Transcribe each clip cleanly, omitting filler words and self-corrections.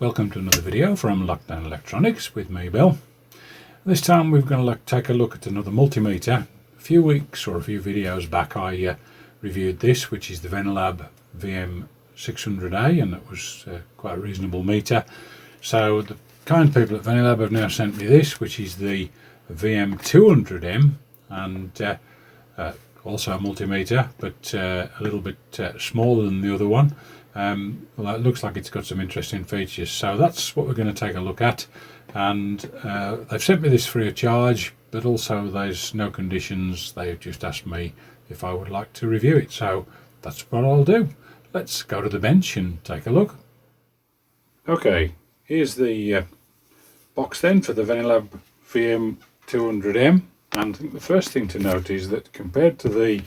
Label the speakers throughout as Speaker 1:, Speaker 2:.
Speaker 1: Welcome to another video from Lockdown Electronics with me, Bill. This time we're going to take a look at another multimeter. A few weeks or a few videos back I reviewed this, which is the Venlab VM-200M, and it was quite a reasonable meter. So the kind people at Venlab have now sent me this, which is the VM-200M, and also a multimeter, but a little bit smaller than the other one. Well, it looks like it's got some interesting features, so that's what we're going to take a look at. And they've sent me this free of charge, but also there's no conditions. They've just asked me if I would like to review it, so that's what I'll do. Let's go to the bench and take a look. Okay, here's the box then for the Venlab VM-200M. And I think the first thing to note is that compared to the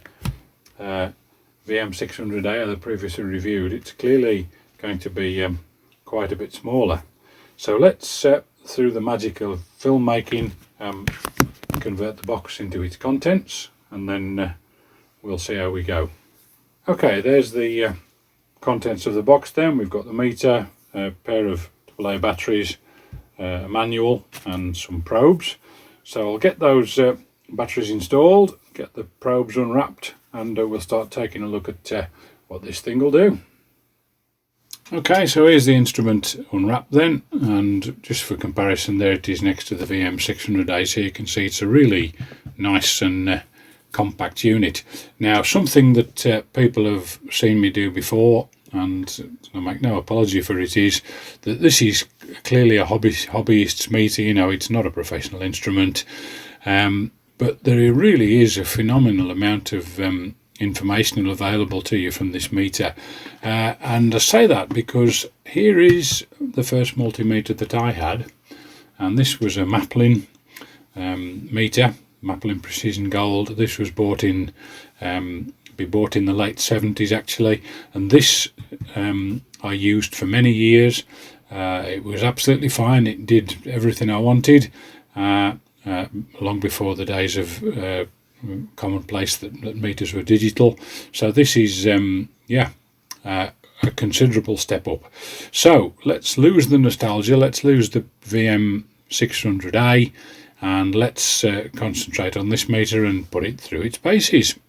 Speaker 1: VM-600A that previously reviewed, it's clearly going to be quite a bit smaller. So let's, through the magic of filmmaking, convert the box into its contents, and then we'll see how we go. Okay, there's the contents of the box then. We've got the meter, a pair of AA batteries, a manual and some probes. So I'll get those batteries installed, get the probes unwrapped, and we'll start taking a look at what this thing will do. Okay, so here's the instrument unwrapped then, and just for comparison, there it is next to the VM-600A, so you can see it's a really nice and compact unit. Now, something that people have seen me do before, and I make no apology for it, is that this is clearly a hobbyist's meter. You know, it's not a professional instrument, but there really is a phenomenal amount of information available to you from this meter. And I say that because here is the first multimeter that I had, and this was a Maplin meter, Maplin Precision Gold. This was bought in the late 70s actually, and this I used for many years. It was absolutely fine. It did everything I wanted, long before the days of commonplace that meters were digital. So this is a considerable step up. So let's lose the nostalgia, let's lose the VM-600A, and let's concentrate on this meter and put it through its paces.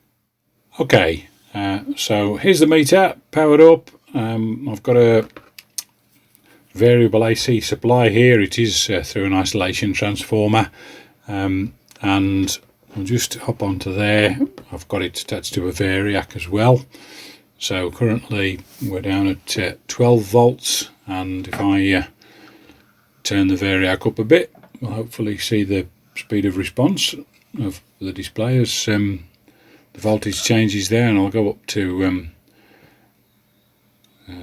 Speaker 1: Okay, so here's the meter powered up. I've got a variable AC supply here. It is through an isolation transformer, and I'll just hop onto there. I've got it attached to a variac as well. So currently we're down at 12 volts, and if I turn the variac up a bit, we'll hopefully see the speed of response of the display as the voltage changes there, and I'll go up to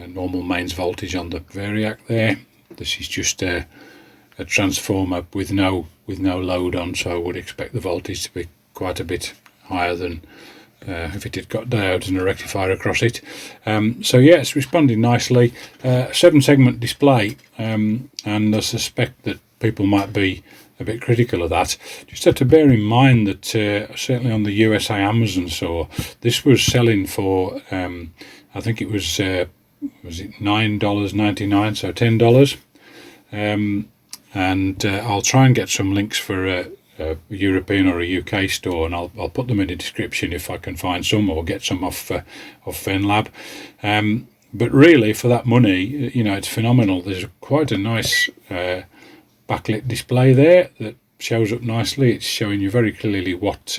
Speaker 1: normal mains voltage on the variac there. This is just a transformer with no load on, so I would expect the voltage to be quite a bit higher than if it had got diodes and a rectifier across it. So yeah, it's responding nicely. 7-segment display, and I suspect that people might be a bit critical of that. Just have to bear in mind that certainly on the USA Amazon store, this was selling for I think it was it $9.99, so $10. And I'll try and get some links for a European or a UK store, and I'll put them in the description if I can find some, or get some off Venlab. But really, for that money, you know, it's phenomenal. There's quite a nice backlit display there that shows up nicely. It's showing you very clearly what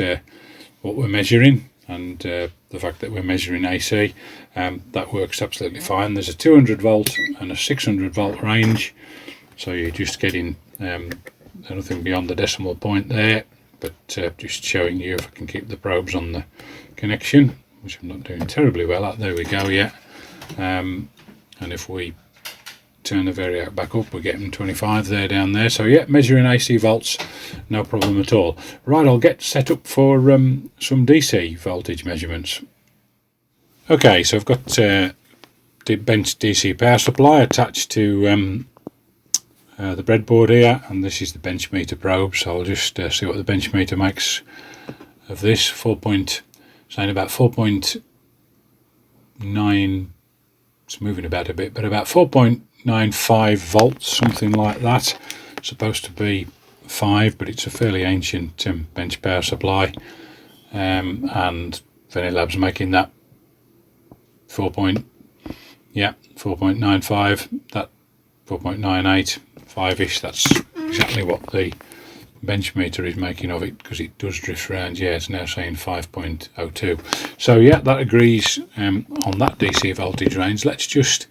Speaker 1: we're measuring, and the fact that we're measuring AC, that works absolutely fine. There's a 200 volt and a 600 volt range, so you're just getting anything beyond the decimal point there, but just showing you if I can keep the probes on the connection, which I'm not doing terribly well at. There we go, yeah. And if we turn the variac back up, we're getting 25 there, down there. So yeah, measuring AC volts, no problem at all. Right, I'll get set up for some DC voltage measurements. Okay, so I've got the bench DC power supply attached to the breadboard here, and this is the bench meter probe. So I'll just see what the bench meter makes of this. Saying about 4.9, it's moving about a bit, but about 4.9 4.95 volts, something like that. It's supposed to be 5, but it's a fairly ancient bench power supply, and Venlab's making that 4.95, that 4.98, 5ish. That's exactly what the bench meter is making of it, because it does drift around. Yeah, it's now saying 5.02. So yeah, that agrees on that DC voltage range. Let's just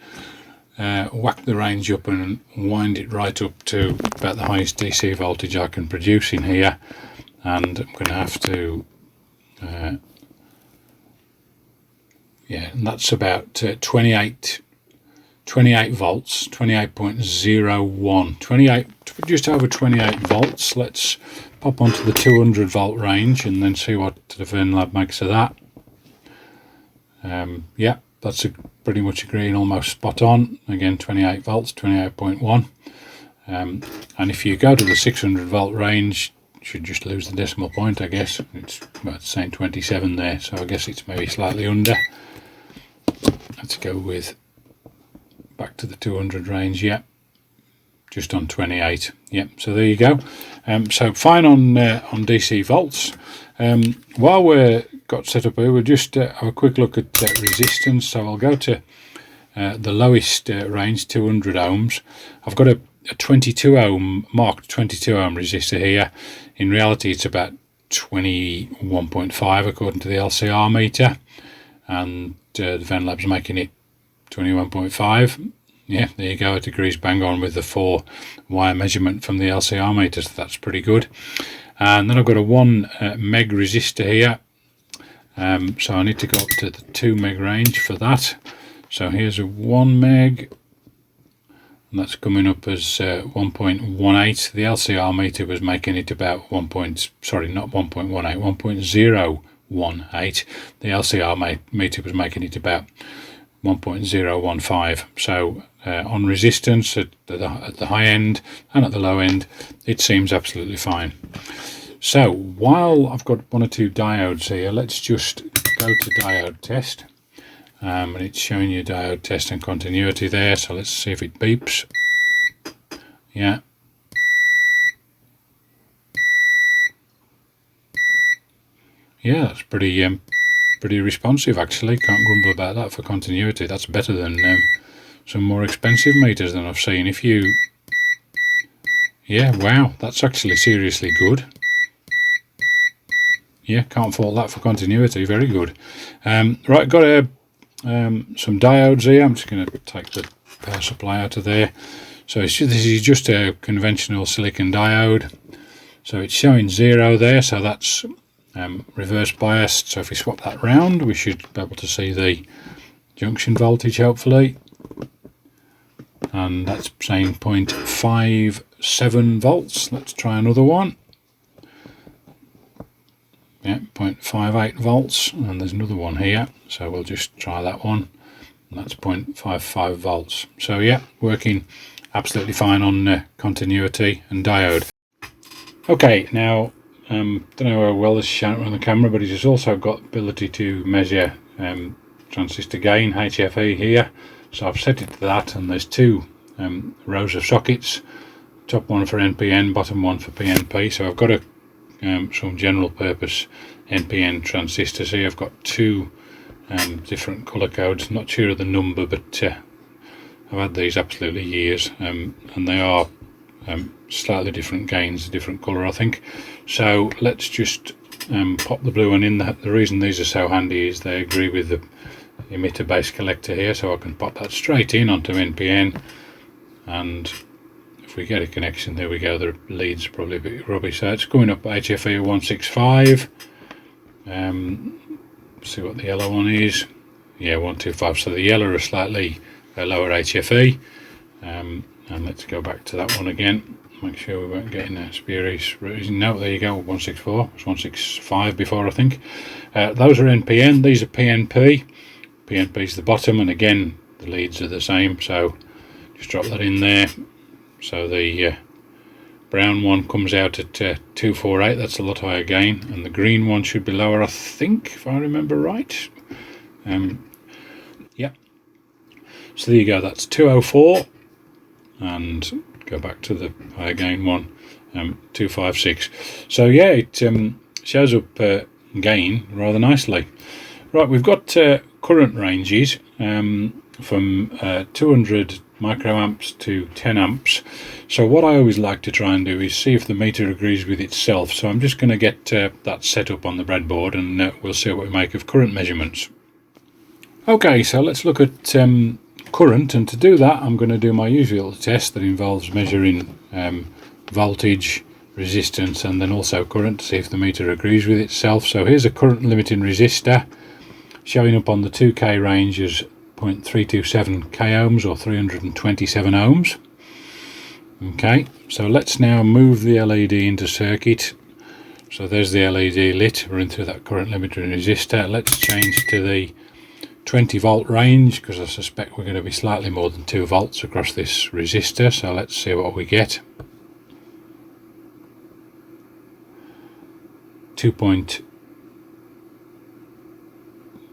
Speaker 1: whack the range up and wind it right up to about the highest DC voltage I can produce in here, and I'm going to have to yeah, and that's about 28 volts, 28.01, just over 28 volts. Let's pop onto the 200 volt range and then see what the Venlab makes of that. Yeah, that's pretty much agreeing, almost spot on. Again, 28 volts, 28.1. And if you go to the 600 volt range, you should just lose the decimal point, I guess. It's saying 27 there, so I guess it's maybe slightly under. Let's go with back to the 200 range. Yeah, just on 28. Yeah, so there you go. So fine on DC volts. While we're got set up here, we'll just have a quick look at resistance. So I'll go to the lowest range, 200 ohms. I've got a 22 ohm, marked 22 ohm resistor here. In reality, it's about 21.5 according to the LCR meter, and the Venlab's making it 21.5. Yeah, there you go. It agrees bang on with the 4 wire measurement from the LCR meter, so that's pretty good. And then I've got a 1 meg resistor here, so I need to go up to the 2 meg range for that. So here's a 1 meg, and that's coming up as 1.18. The LCR meter was making it about 1.018. The LCR meter was making it about 1.015. So on resistance at the high end and at the low end, it seems absolutely fine. So while I've got 1 or 2 diodes here, let's just go to diode test. And it's showing you diode test and continuity there, so let's see if it beeps. Yeah. Yeah, that's pretty responsive actually. Can't grumble about that for continuity. That's better than some more expensive meters than I've seen. If you, yeah, wow, that's actually seriously good. Yeah, can't fault that for continuity. Very good. Right, got some diodes here. I'm just going to take the power supply out of there. So this is just a conventional silicon diode. So it's showing 0 there, so that's reverse biased. So if we swap that round, we should be able to see the junction voltage hopefully, and that's saying 0.57 volts. Let's try another one. Yeah, 0.58 volts, and there's another one here, so we'll just try that one, and that's 0.55 volts. So yeah, working absolutely fine on continuity and diode. Okay, now don't know how well this is shown on the camera, but it has also got the ability to measure transistor gain, HFE here. So I've set it to that, and there's 2 rows of sockets, top one for NPN, bottom one for PNP. So I've got some general purpose NPN transistors here. I've got 2 different colour codes, not sure of the number, but I've had these absolutely years, and they are slightly different gains, a different colour I think. So let's just pop the blue one in. The reason these are so handy is they agree with the emitter base collector here, so I can pop that straight in onto NPN, and if we get a connection, there we go, the lead's probably a bit rubbish, so it's coming up HFE 165. See what the yellow one is. Yeah, 125, so the yellow are slightly lower HFE. And let's go back to that one again, make sure we weren't getting a spurious reason. No, there you go, 164, it was 165 before I think. Those are NPN, these are PNP. PNP is the bottom, and again the leads are the same, so just drop that in there. So the brown one comes out at 248, that's a lot higher gain, and the green one should be lower I think, if I remember right. Yeah, so there you go, that's 204 and go back to the higher gain one, 256. So yeah, it shows up gain rather nicely. Right, we've got current ranges from 200 microamps to 10 amps. So what I always like to try and do is see if the meter agrees with itself. So I'm just going to get that set up on the breadboard, and we'll see what we make of current measurements. Okay, so let's look at current, and to do that I'm going to do my usual test that involves measuring voltage, resistance, and then also current to see if the meter agrees with itself. So here's a current limiting resistor showing up on the 2K range as 0.327 k ohms or 327 ohms. Okay, so let's now move the LED into circuit. So there's the LED lit, we're in through that current limiting resistor. Let's change to the 20 volt range because I suspect we're going to be slightly more than 2 volts across this resistor. So let's see what we get.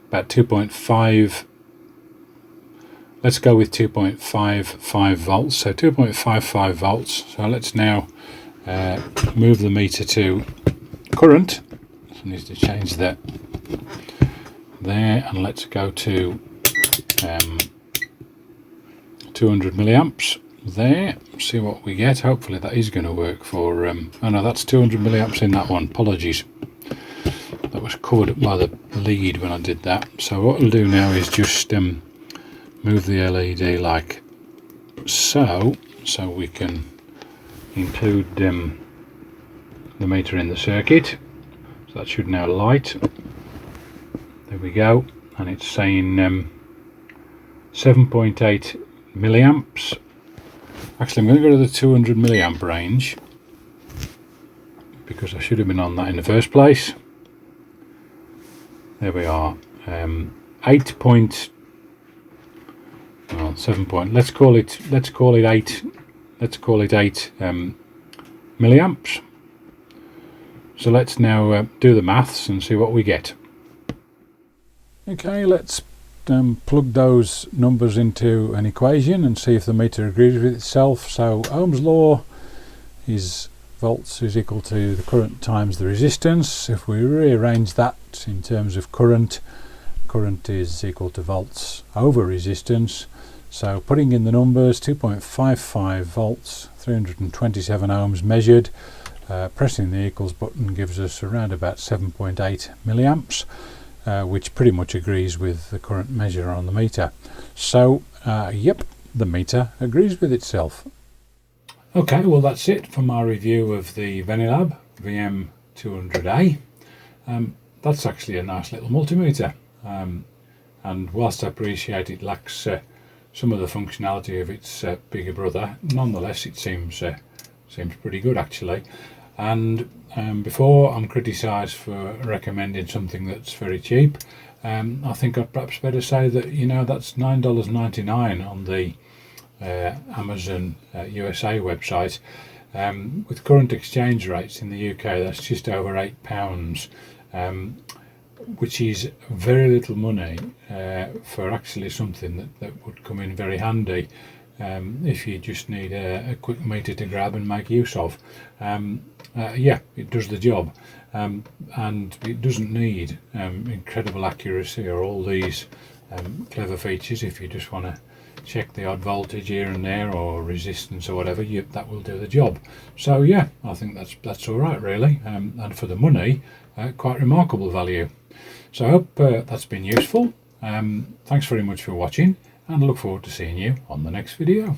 Speaker 1: About 2.5. Let's go with 2.55 volts. So 2.55 volts. So let's now move the meter to current. So I need to change that there, and let's go to 200 milliamps there. See what we get. Hopefully that is going to work for oh no, that's 200 milliamps in that one. Apologies, that was covered up by the lead when I did that. So what we'll do now is just move the LED like so we can include the meter in the circuit. So that should now light. There we go, and it's saying 7.8 milliamps. Actually, I'm going to go to the 200 milliamp range because I should have been on that in the first place. There we are. 8 point. Well, 7 point. Let's call it 8. Let's call it 8 milliamps. So let's now do the maths and see what we get. Okay, let's plug those numbers into an equation and see if the meter agrees with itself. So Ohm's law is volts is equal to the current times the resistance. If we rearrange that in terms of current is equal to volts over resistance. So putting in the numbers, 2.55 volts, 327 ohms measured, pressing the equals button gives us around about 7.8 milliamps. Which pretty much agrees with the current measure on the meter. So yep, the meter agrees with itself. Okay, well that's it for my review of the Venlab VM-200A. That's actually a nice little multimeter, and whilst I appreciate it lacks some of the functionality of its bigger brother, nonetheless it seems pretty good actually. And before I'm criticised for recommending something that's very cheap, I think I'd perhaps better say that, you know, that's $9.99 on the Amazon USA website. With current exchange rates in the UK, that's just over £8, which is very little money for actually something that would come in very handy if you just need a quick meter to grab and make use of. Yeah, it does the job, and it doesn't need incredible accuracy or all these clever features. If you just want to check the odd voltage here and there or resistance or whatever, that will do the job. So yeah, I think that's all right really, and for the money, quite remarkable value. So I hope that's been useful. Thanks very much for watching, and I look forward to seeing you on the next video.